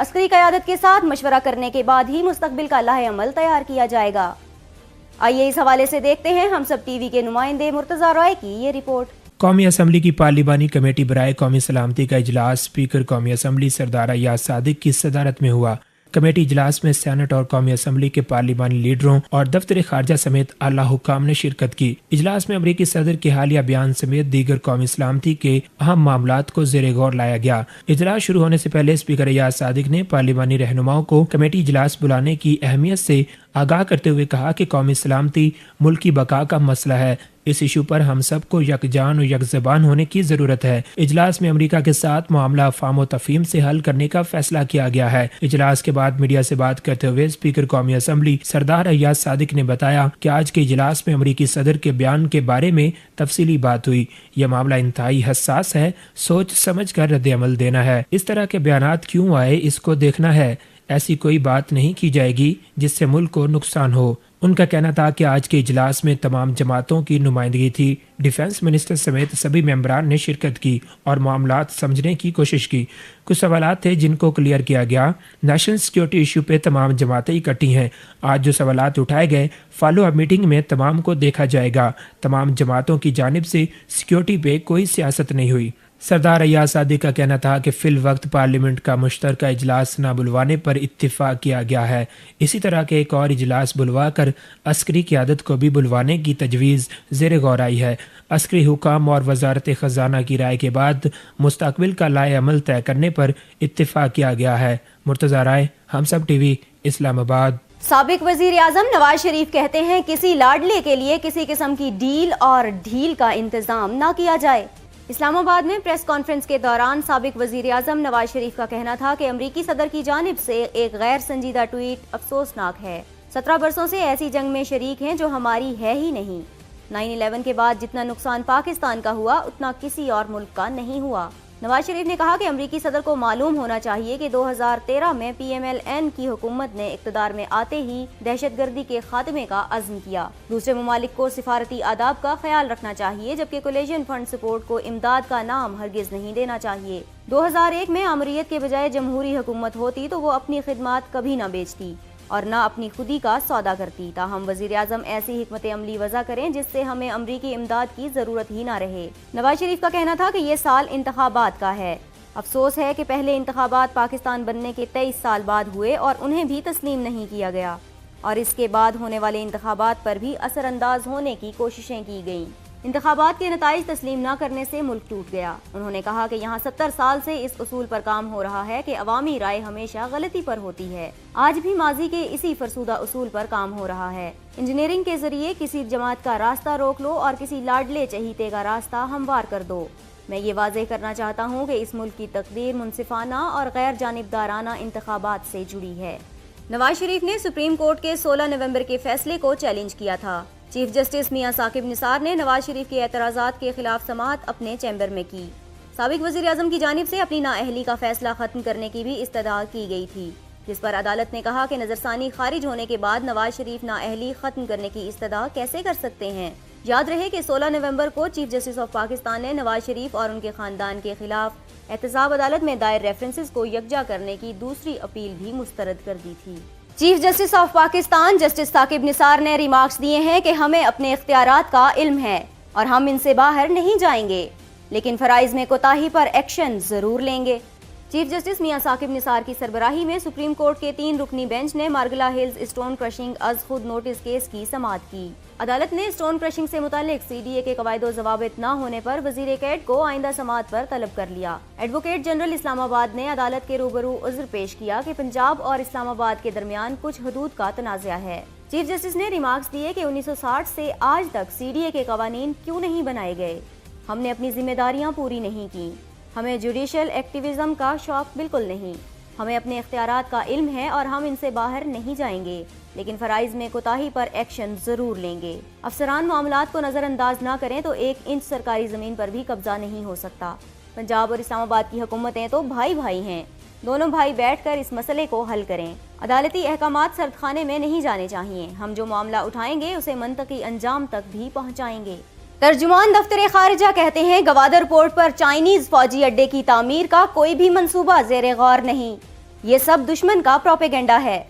عسکری قیادت کے ساتھ مشورہ کرنے کے بعد ہی مستقبل کا لائحہ عمل تیار کیا جائے گا۔ آئیے اس حوالے سے دیکھتے ہیں ہم سب ٹی وی کے نمائندے مرتضی رائے کی یہ رپورٹ۔ قومی اسمبلی کی پارلیمانی کمیٹی برائے قومی سلامتی کا اجلاس اسپیکر قومی اسمبلی سردار ایاز صادق کی صدارت میں ہوا۔ کمیٹی اجلاس میں سینٹ اور قومی اسمبلی کے پارلیمانی لیڈروں اور دفتر خارجہ سمیت اعلیٰ حکام نے شرکت کی۔ اجلاس میں امریکی صدر کے حالیہ بیان سمیت دیگر قومی سلامتی کے اہم معاملات کو زیر غور لایا گیا۔ اجلاس شروع ہونے سے پہلے اسپیکر ایاز صادق نے پارلیمانی رہنماؤں کو کمیٹی اجلاس بلانے کی اہمیت سے آگاہ کرتے ہوئے کہا کہ قومی سلامتی ملک کی بقا کا مسئلہ ہے۔ اس ایشو پر ہم سب کو یکجان اور یک زبان ہونے کی ضرورت ہے۔ اجلاس میں امریکہ کے ساتھ معاملہ افہام و تفہیم سے حل کرنے کا فیصلہ کیا گیا ہے۔ اجلاس کے بعد میڈیا سے بات کرتے ہوئے اسپیکر قومی اسمبلی سردار ایاز صادق نے بتایا کہ آج کے اجلاس میں امریکی صدر کے بیان کے بارے میں تفصیلی بات ہوئی۔ یہ معاملہ انتہائی حساس ہے، سوچ سمجھ کر رد عمل دینا ہے۔ اس طرح کے بیانات کیوں آئے اس کو دیکھنا ہے۔ ایسی کوئی بات نہیں کی جائے گی جس سے ملک کو نقصان ہو۔ ان کا کہنا تھا کہ آج کے اجلاس میں تمام جماعتوں کی نمائندگی تھی۔ ڈیفنس منسٹر سمیت سبھی ممبران نے شرکت کی اور معاملات سمجھنے کی کوشش کی۔ کچھ سوالات تھے جن کو کلیئر کیا گیا۔ نیشنل سیکیورٹی ایشو پہ تمام جماعتیں اکٹھی ہیں۔ آج جو سوالات اٹھائے گئے فالو اپ میٹنگ میں تمام کو دیکھا جائے گا۔ تمام جماعتوں کی جانب سے سیکیورٹی پہ کوئی سیاست نہیں ہوئی۔ سردار ایاز صادق کا کہنا تھا کہ فی الوقت پارلیمنٹ کا مشترکہ اجلاس نہ بلوانے پر اتفاق کیا گیا ہے۔ اسی طرح کے ایک اور اجلاس بلوا کر عسکری قیادت کو بھی بلوانے کی تجویز زیر غور آئی ہے۔ عسکری حکام اور وزارت خزانہ کی رائے کے بعد مستقبل کا لائحہ عمل طے کرنے پر اتفاق کیا گیا ہے۔ مرتضی رائے، ہم سب ٹی وی، اسلام آباد۔ سابق وزیر اعظم نواز شریف کہتے ہیں کسی لاڈلے کے لیے کسی قسم کی ڈیل اور ڈھیل کا انتظام نہ کیا جائے۔ اسلام آباد میں پریس کانفرنس کے دوران سابق وزیر اعظم نواز شریف کا کہنا تھا کہ امریکی صدر کی جانب سے ایک غیر سنجیدہ ٹویٹ افسوسناک ہے۔ 17 برسوں سے ایسی جنگ میں شریک ہیں جو ہماری ہے ہی نہیں۔ 9/11 کے بعد جتنا نقصان پاکستان کا ہوا اتنا کسی اور ملک کا نہیں ہوا۔ نواز شریف نے کہا کہ امریکی صدر کو معلوم ہونا چاہیے کہ 2013 میں PMLN کی حکومت نے اقتدار میں آتے ہی دہشت گردی کے خاتمے کا عزم کیا۔ دوسرے ممالک کو سفارتی آداب کا خیال رکھنا چاہیے جبکہ کولیشن فنڈ سپورٹ کو امداد کا نام ہرگز نہیں دینا چاہیے۔ 2001 میں آمریت کے بجائے جمہوری حکومت ہوتی تو وہ اپنی خدمات کبھی نہ بیچتی اور نہ اپنی خودی کا سودا کرتی۔ تاہم وزیر اعظم ایسی حکمت عملی وضع کریں جس سے ہمیں امریکی امداد کی ضرورت ہی نہ رہے۔ نواز شریف کا کہنا تھا کہ یہ سال انتخابات کا ہے۔ افسوس ہے کہ پہلے انتخابات پاکستان بننے کے 23 سال بعد ہوئے اور انہیں بھی تسلیم نہیں کیا گیا اور اس کے بعد ہونے والے انتخابات پر بھی اثر انداز ہونے کی کوششیں کی گئیں۔ انتخابات کے نتائج تسلیم نہ کرنے سے ملک ٹوٹ گیا۔ انہوں نے کہا کہ یہاں 70 سال سے اس اصول پر کام ہو رہا ہے کہ عوامی رائے ہمیشہ غلطی پر ہوتی ہے۔ آج بھی ماضی کے اسی فرسودہ اصول پر کام ہو رہا ہے۔ انجینئرنگ کے ذریعے کسی جماعت کا راستہ روک لو اور کسی لاڈلے چہیتے کا راستہ ہموار کر دو۔ میں یہ واضح کرنا چاہتا ہوں کہ اس ملک کی تقدیر منصفانہ اور غیر جانبدارانہ انتخابات سے جڑی ہے۔ نواز شریف نے سپریم کورٹ کے 16 نومبر کے فیصلے کو چیلنج کیا تھا۔ چیف جسٹس میاں ثاقب نثار نے نواز شریف کے اعتراضات کے خلاف سماعت اپنے چیمبر میں کی۔ سابق وزیر اعظم کی جانب سے اپنی نااہلی کا فیصلہ ختم کرنے کی بھی استدعا کی گئی تھی، جس پر عدالت نے کہا کہ نظرثانی خارج ہونے کے بعد نواز شریف نااہلی ختم کرنے کی استدعا کیسے کر سکتے ہیں۔ یاد رہے کہ 16 نومبر کو چیف جسٹس آف پاکستان نے نواز شریف اور ان کے خاندان کے خلاف احتساب عدالت میں دائر ریفرنسز کو یکجا کرنے کی دوسری اپیل بھی مسترد کر دی تھی۔ Chief justice of Pakistan justice Saqib Nisar نے ریمارکس دیے ہیں کہ ہمیں اپنے اختیارات کا علم ہے اور ہم ان سے باہر نہیں جائیں گے، لیکن فرائض میں کوتاہی پر ایکشن ضرور لیں گے۔ چیف جسٹس میاں ثاقب نثار کی سربراہی میں سپریم کورٹ کے 3 رکنی بینچ نے مارگلا ہلز اسٹون کرشنگ از خود نوٹس کیس کی سماعت کی۔ عدالت نے اسٹون کرشنگ سے متعلق CDA کے قواعد و ضوابط نہ ہونے پر وزیر کیٹ کو آئندہ سماعت پر طلب کر لیا۔ ایڈوکیٹ جنرل اسلام آباد نے عدالت کے روبرو عذر پیش کیا کہ پنجاب اور اسلام آباد کے درمیان کچھ حدود کا تنازع ہے۔ چیف جسٹس نے ریمارکس دیے کہ 1960 سے آج تک CDA کے قوانین کیوں نہیں بنائے گئے۔ ہم نے اپنی ذمہ داریاں پوری نہیں کی۔ ہمیں جوڈیشل ایکٹیویزم کا شوق بالکل نہیں۔ ہمیں اپنے اختیارات کا علم ہے اور ہم ان سے باہر نہیں جائیں گے، لیکن فرائض میں کوتاہی پر ایکشن ضرور لیں گے۔ افسران معاملات کو نظر انداز نہ کریں تو 1 انچ سرکاری زمین پر بھی قبضہ نہیں ہو سکتا۔ پنجاب اور اسلام آباد کی حکومتیں تو بھائی بھائی ہیں، دونوں بھائی بیٹھ کر اس مسئلے کو حل کریں۔ عدالتی احکامات سرد خانے میں نہیں جانے چاہیے۔ ہم جو معاملہ اٹھائیں گے اسے منطقی انجام تک بھی پہنچائیں گے۔ ترجمان دفتر خارجہ کہتے ہیں گوادر پورٹ پر چائنیز فوجی اڈے کی تعمیر کا کوئی بھی منصوبہ زیر غور نہیں۔ یہ سب دشمن کا پروپیگنڈا ہے۔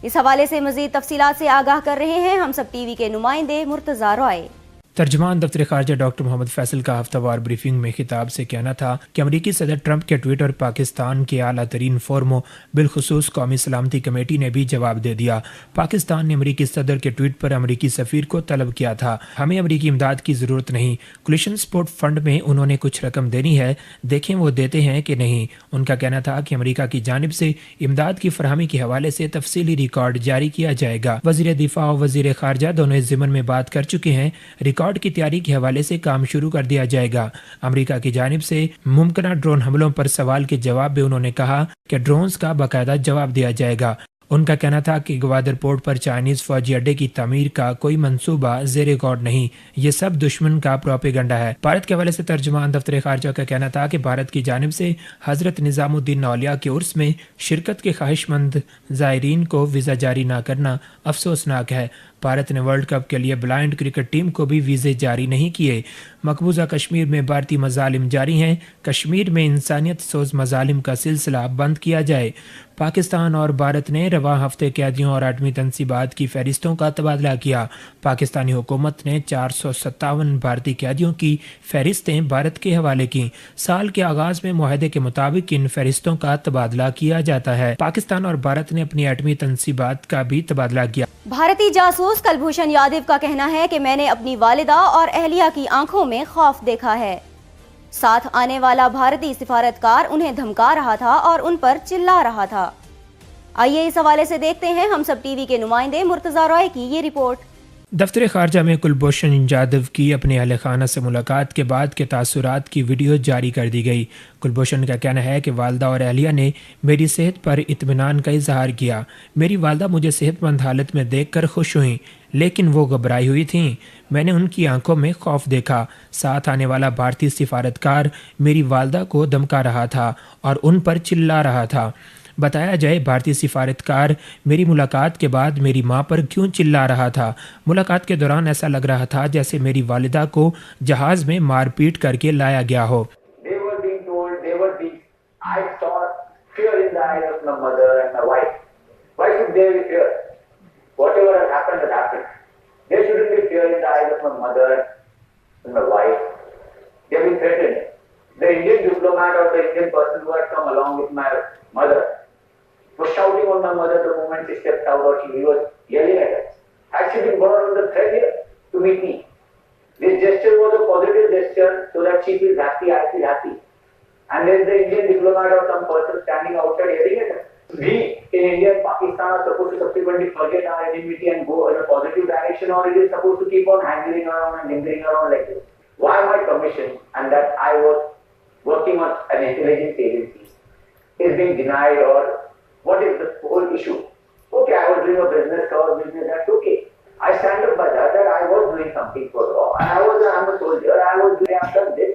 اس حوالے سے مزید تفصیلات سے آگاہ کر رہے ہیں ہم سب ٹی وی کے نمائندے مرتضی رائے۔ ترجمان دفتر خارجہ ڈاکٹر محمد فیصل کا ہفتہ وار بریفنگ میں خطاب سے کہنا تھا کہ امریکی صدر ٹرمپ کے ٹویٹ اور پاکستان کے اعلیٰ ترین فورموں بالخصوص قومی سلامتی کمیٹی نے بھی جواب دے دیا۔ پاکستان نے امریکی صدر کے ٹویٹ پر امریکی سفیر کو طلب کیا تھا، ہمیں امریکی امداد کی ضرورت نہیں، کولیشن سپورٹ فنڈ میں انہوں نے کچھ رقم دینی ہے، دیکھیں وہ دیتے ہیں کہ نہیں۔ ان کا کہنا تھا کہ امریکہ کی جانب سے امداد کی فراہمی کے حوالے سے تفصیلی ریکارڈ جاری کیا جائے گا۔ وزیر دفاع اور وزیر خارجہ دونوں اس ضمن میں بات کر چکے ہیں، ریکارڈ کی تیاری کے حوالے سے کام شروع کر دیا جائے گا۔ امریکہ کی جانب سے ممکنہ ڈرون حملوں پر سوال کے جواب میں انہوں نے کہا کہ ڈرونز کا باقاعدہ جواب دیا جائے گا۔ ان کا کہنا تھا کہ گوادر پورٹ پر چائنیز فوجی اڈے کی تعمیر کا کوئی منصوبہ زیر غور نہیں، یہ سب دشمن کا پروپیگنڈا ہے۔ بھارت کے حوالے سے ترجمان دفتر خارجہ کا کہنا تھا کہ بھارت کی جانب سے حضرت نظام الدین اولیاء کے عرس میں شرکت کے خواہش مند زائرین کو ویزا جاری نہ کرنا افسوسناک ہے۔ بھارت نے ورلڈ کپ کے لیے بلائنڈ کرکٹ ٹیم کو بھی ویزے جاری نہیں کیے۔ مقبوضہ کشمیر میں بھارتی مظالم جاری ہیں، کشمیر میں انسانیت سوز مظالم کا سلسلہ بند کیا جائے۔ پاکستان اور بھارت نے رواں ہفتے قیدیوں اور ایٹمی تنصیبات کی فہرستوں کا تبادلہ کیا۔ پاکستانی حکومت نے 457 بھارتی قیدیوں کی فہرستیں بھارت کے حوالے کی۔ سال کے آغاز میں معاہدے کے مطابق ان فہرستوں کا تبادلہ کیا جاتا ہے۔ پاکستان اور بھارت نے اپنی ایٹمی تنصیبات کا بھی تبادلہ کیا۔ بھارتی جاسوس کلبھوشن یادو کا کہنا ہے کہ میں نے اپنی والدہ اور اہلیہ کی آنکھوں میں خوف دیکھا ہے۔ ساتھ آنے والا بھارتی سفارتکار انہیں دھمکا رہا تھا اور ان پر چلا رہا تھا۔ آئیے اس حوالے سے دیکھتے ہیں ہم سب ٹی وی کے نمائندے مرتضی رائے کی یہ رپورٹ۔ دفتر خارجہ میں کلبھوشن یادو کی اپنے اہل خانہ سے ملاقات کے بعد کے تاثرات کی ویڈیو جاری کر دی گئی۔ کلبھوشن کا کہنا ہے کہ والدہ اور اہلیہ نے میری صحت پر اطمینان کا اظہار کیا۔ میری والدہ مجھے صحت مند حالت میں دیکھ کر خوش ہوئیں، لیکن وہ گھبرائی ہوئی تھیں۔ میں نے ان کی آنکھوں میں خوف دیکھا۔ ساتھ آنے والا بھارتی سفارتکار میری والدہ کو دھمکا رہا تھا اور ان پر چلا رہا تھا۔ بتایا جائے بھارتی سفارتکار میری ملاقات کے بعد میری ماں پر کیوں چلا رہا تھا۔ ملاقات کے دوران ایسا لگ رہا تھا جیسے میری والدہ کو جہاز میں مار پیٹ کر کے لایا گیا ہو۔ was shouting on my mother the moment she stepped out, or she was yelling at us. Had she been brought on the thread here to meet me? This gesture was a positive gesture so that she feels happy, I feel happy. And there is the Indian diplomat or some person standing outside yelling at us. We in India and Pakistan are supposed to subsequently forget our enmity and go in a positive direction, or it is supposed to keep on hankering around and lingering around like this? Why my commission and that I was working on an intelligence agency is being denied, or what is the whole issue? Okay, I was doing a business, that's okay. I stand up by that I was doing something for law. And I'm a soldier, I've done this.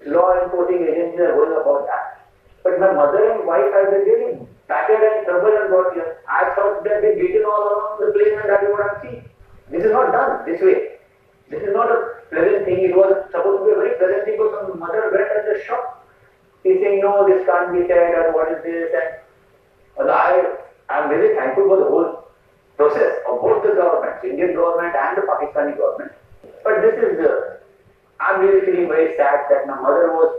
Law enforcing agencies are going about that. But my mother and wife have been really battered and troubled and brought here. I thought they've been beaten all around the place, and that is what I'm seeing. This is not done this way. This is not a pleasant thing. It was supposed to be a very pleasant thing, but my mother went as a shock. She's saying, no, this can't be said, and what is this? And I'm really thankful for the whole process of both the governments, Indian government and the Pakistani government. But this is I'm really feeling very sad that my mother was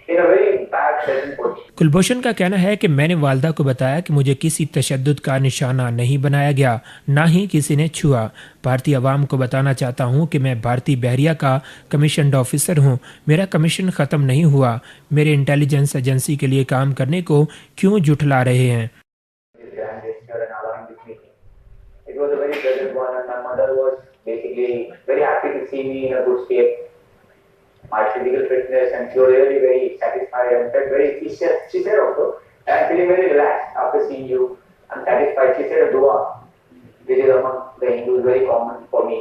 in a very bad present position. Kulbhushan کا کہنا ہے کہ میں نے والدہ کو بتایا کہ مجھے کسی تشدد کا نشانہ نہیں بنایا گیا، نہ ہی کسی نے چھوا۔ بھارتی عوام کو بتانا چاہتا ہوں کہ میں بھارتی بحریہ کا کمیشنڈ آفیسر ہوں، میرا کمیشن ختم نہیں ہوا۔ میرے انٹیلیجنس ایجنسی کے لیے کام کرنے کو کیوں جھٹلا رہے ہیں؟ It was a very pleasant one, and my mother was basically very happy to see me in a good state. My physical fitness, and she was really very satisfied and felt very, she said also, I'm feeling very relaxed after seeing you. I'm satisfied. She said a dua, which is among the Hindus very common for me.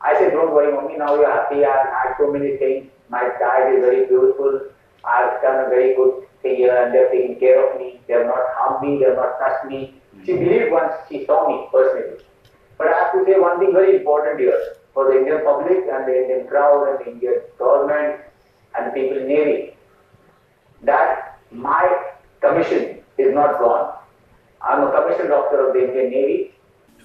I said, don't worry, mommy, now you're happy. I've had so many things. My diet is very beautiful. I've done a very good thing here, and they're taking care of me. They have not harmed me. They have not touched me. She believed once she saw me personally. But I have to say one thing very important here for the Indian public and the Indian crowd and the Indian government and the people in Navy, that my commission is not gone. I'm a commissioned officer of the Indian Navy.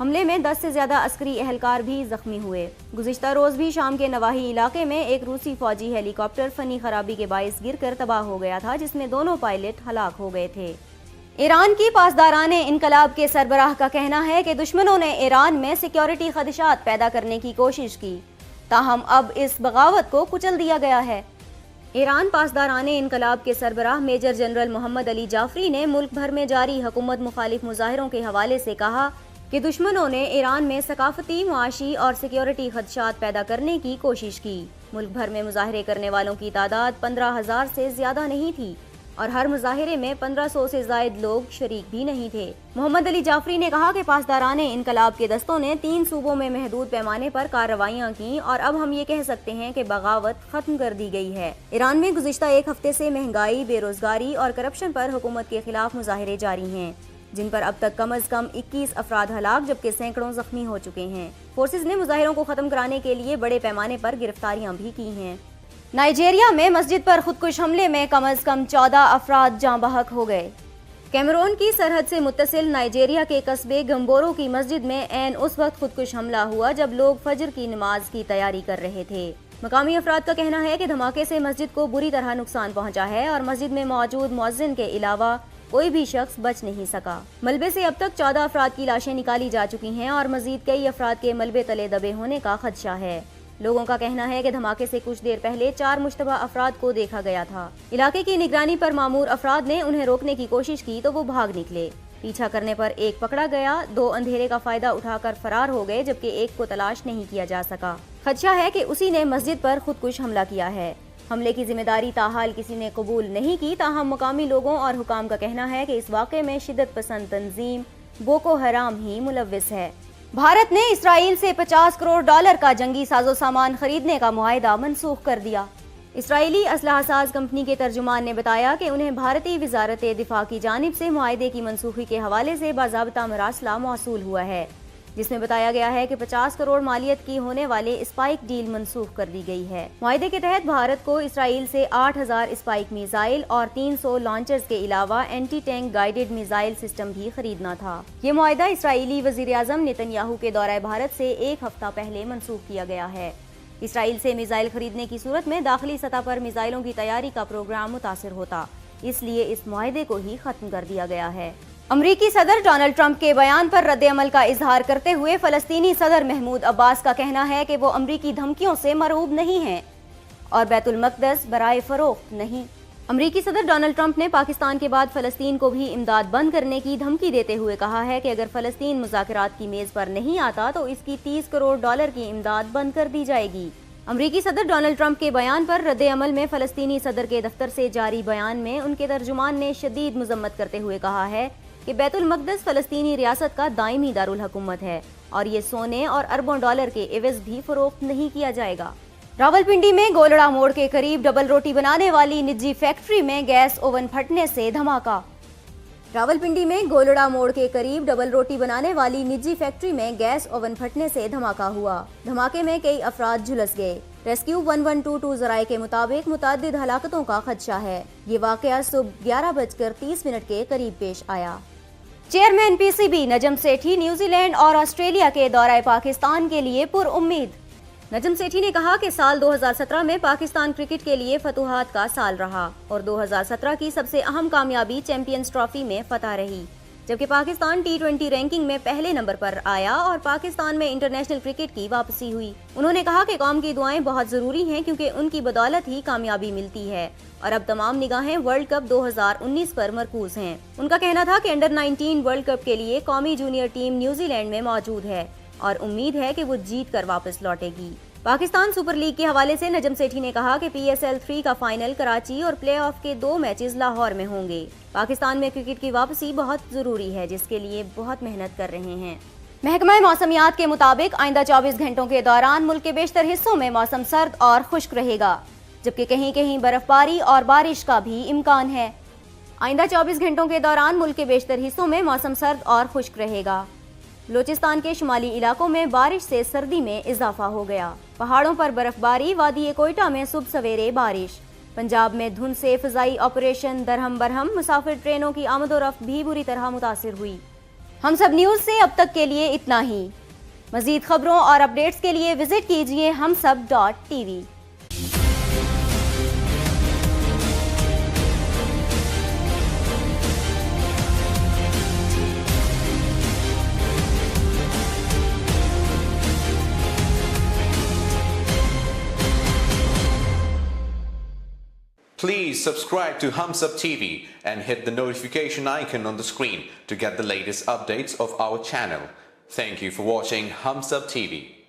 حملے میں 10 سے زیادہ عسکری اہلکار بھی زخمی ہوئے۔ گزشتہ روز بھی شام کے نواحی علاقے میں ایک روسی فوجی ہیلی کاپٹر فنی خرابی کے باعث گر کر تباہ ہو گیا تھا، جس میں دونوں پائلٹ ہلاک ہو گئے تھے۔ ایران کی پاسداران انقلاب کے سربراہ کا کہنا ہے کہ دشمنوں نے ایران میں سیکیورٹی خدشات پیدا کرنے کی کوشش کی، تاہم اب اس بغاوت کو کچل دیا گیا ہے۔ ایران پاسداران انقلاب کے سربراہ میجر جنرل محمد علی جعفری نے ملک بھر میں جاری حکومت مخالف مظاہروں کے حوالے سے کہا کہ دشمنوں نے ایران میں ثقافتی، معاشی اور سیکیورٹی خدشات پیدا کرنے کی کوشش کی۔ ملک بھر میں مظاہرے کرنے والوں کی تعداد 15,000 سے زیادہ نہیں تھی اور ہر مظاہرے میں 1500 سے زائد لوگ شریک بھی نہیں تھے۔ محمد علی جعفری نے کہا کہ پاسداران انقلاب کے دستوں نے 3 صوبوں میں محدود پیمانے پر کارروائیاں کی اور اب ہم یہ کہہ سکتے ہیں کہ بغاوت ختم کر دی گئی ہے۔ ایران میں گزشتہ ایک ہفتے سے مہنگائی، بے روزگاری اور کرپشن پر حکومت کے خلاف مظاہرے جاری ہیں، جن پر اب تک کم از کم 21 افراد ہلاک جبکہ سینکڑوں زخمی ہو چکے ہیں۔ فورسز نے مظاہروں کو ختم کرانے کے لیے بڑے پیمانے پر گرفتاریاں بھی کی ہیں۔ نائجیریا میں مسجد پر خودکش حملے میں کم از کم 14 افراد جاں بحق ہو گئے۔ کیمرون کی سرحد سے متصل نائجیریا کے قصبے گمبورو کی مسجد میں عین اس وقت خودکش حملہ ہوا جب لوگ فجر کی نماز کی تیاری کر رہے تھے۔ مقامی افراد کا کہنا ہے کہ دھماکے سے مسجد کو بری طرح نقصان پہنچا ہے اور مسجد میں موجود مؤذن کے علاوہ کوئی بھی شخص بچ نہیں سکا۔ ملبے سے اب تک 14 افراد کی لاشیں نکالی جا چکی ہیں اور مزید کئی افراد کے ملبے تلے دبے ہونے کا خدشہ ہے۔ لوگوں کا کہنا ہے کہ دھماکے سے کچھ دیر پہلے 4 مشتبہ افراد کو دیکھا گیا تھا۔ علاقے کی نگرانی پر مامور افراد نے انہیں روکنے کی کوشش کی تو وہ بھاگ نکلے۔ پیچھا کرنے پر ایک پکڑا گیا، 2 اندھیرے کا فائدہ اٹھا کر فرار ہو گئے جبکہ ایک کو تلاش نہیں کیا جا سکا۔ خدشہ ہے کہ اسی نے مسجد پر خودکش حملہ کیا ہے۔ حملے کی ذمہ داری تاحال کسی نے قبول نہیں کی، تاہم مقامی لوگوں اور حکام کا کہنا ہے کہ اس واقعے میں شدت پسند تنظیم بوکو حرام ہی ملوث ہے۔ بھارت نے اسرائیل سے $50 کروڑ کا جنگی ساز و سامان خریدنے کا معاہدہ منسوخ کر دیا۔ اسرائیلی اسلحہ ساز کمپنی کے ترجمان نے بتایا کہ انہیں بھارتی وزارت دفاع کی جانب سے معاہدے کی منسوخی کے حوالے سے باضابطہ مراسلہ موصول ہوا ہے، جس میں بتایا گیا ہے کہ 50 کروڑ مالیت کی ہونے والے اسپائک ڈیل منسوخ کر دی گئی ہے۔ معاہدے کے تحت بھارت کو اسرائیل سے 8000 اسپائک میزائل اور 300 لانچرز کے علاوہ anti tank guided missile system بھی خریدنا تھا۔ یہ معاہدہ اسرائیلی وزیر اعظم نتن یاہو کے دورہ بھارت سے ایک ہفتہ پہلے منسوخ کیا گیا ہے۔ اسرائیل سے میزائل خریدنے کی صورت میں داخلی سطح پر میزائلوں کی تیاری کا پروگرام متاثر ہوتا، اس لیے اس معاہدے کو ہی ختم کر دیا گیا ہے۔ امریکی صدر ڈونلڈ ٹرمپ کے بیان پر رد عمل کا اظہار کرتے ہوئے فلسطینی صدر محمود عباس کا کہنا ہے کہ وہ امریکی دھمکیوں سے مرعوب نہیں ہیں اور بیت المقدس برائے فروخت نہیں۔ امریکی صدر ڈونلڈ ٹرمپ نے پاکستان کے بعد فلسطین کو بھی امداد بند کرنے کی دھمکی دیتے ہوئے کہا ہے کہ اگر فلسطین مذاکرات کی میز پر نہیں آتا تو اس کی $30 کروڑ کی امداد بند کر دی جائے گی۔ امریکی صدر ڈونلڈ ٹرمپ کے بیان پر رد عمل میں فلسطینی صدر کے دفتر سے جاری بیان میں ان کے ترجمان نے شدید مذمت کرتے ہوئے کہا ہے کہ بیت المقدس فلسطینی ریاست کا دائمی دارالحکومت ہے اور یہ سونے اور اربوں ڈالر کے عوض بھی فروخت نہیں کیا جائے گا۔ راولپنڈی میں گولڑا موڑ کے قریب ڈبل روٹی بنانے والی نجی فیکٹری میں گیس اوون پھٹنے سے دھماکہ۔ راولپنڈی میں گولڑا موڑ کے قریب ڈبل روٹی بنانے والی نجی فیکٹری میں گیس اوون پھٹنے سے دھماکہ ہوا۔ دھماکے میں کئی افراد جھلس گئے۔ ریسکیو 1122 ذرائع کے مطابق متعدد ہلاکتوں کا خدشہ ہے۔ یہ واقعہ صبح 11:30 کے قریب پیش آیا۔ Chairman P C B Najam Sethi New Zealand اور آسٹریلیا کے دورہ پاکستان کے لیے پر امید۔ نجم سیٹھی نے کہا کہ سال 2017 میں پاکستان کرکٹ کے لیے فتوحات کا سال رہا اور 2017 کی سب سے اہم کامیابی چیمپئنز ٹرافی میں فتح رہی، جبکہ پاکستان T20 رینکنگ میں پہلے نمبر پر آیا اور پاکستان میں انٹرنیشنل کرکٹ کی واپسی ہوئی۔ انہوں نے کہا کہ قوم کی دعائیں بہت ضروری ہیں کیونکہ ان کی بدولت ہی کامیابی ملتی ہے اور اب تمام نگاہیں ورلڈ کپ 2019 پر مرکوز ہیں۔ ان کا کہنا تھا کہ انڈر-19 ورلڈ کپ کے لیے قومی جونیئر ٹیم نیوزی لینڈ میں موجود ہے اور امید ہے کہ وہ جیت کر واپس لوٹے گی۔ پاکستان سپر لیگ کے حوالے سے نجم سیٹھی نے کہا کہ PSL 3 کا فائنل کراچی اور پلے آف کے 2 میچز لاہور میں ہوں گے۔ پاکستان میں کرکٹ کی واپسی بہت ضروری ہے جس کے لیے بہت محنت کر رہے ہیں۔ محکمہ موسمیات کے مطابق آئندہ 24 گھنٹوں کے دوران ملک کے بیشتر حصوں میں موسم سرد اور خشک رہے گا، جبکہ کہیں کہیں برف باری اور بارش کا بھی امکان ہے۔ آئندہ 24 گھنٹوں کے دوران ملک کے بیشتر حصوں میں موسم سرد اور خشک رہے گا۔ بلوچستان کے شمالی علاقوں میں بارش سے سردی میں اضافہ ہو گیا۔ پہاڑوں پر برف باری، وادی کوئٹہ میں صبح سویرے بارش۔ پنجاب میں دھند سے فضائی آپریشن درہم برہم، مسافر ٹرینوں کی آمد و رفت بھی بری طرح متاثر ہوئی۔ ہم سب نیوز سے اب تک کے لیے اتنا ہی. مزید خبروں اور اپڈیٹس کے لیے وزٹ کیجیے humsab.tv. Please subscribe to Humsab TV and hit the notification icon on the screen to get the latest updates of our channel. Thank you for watching Humsab TV.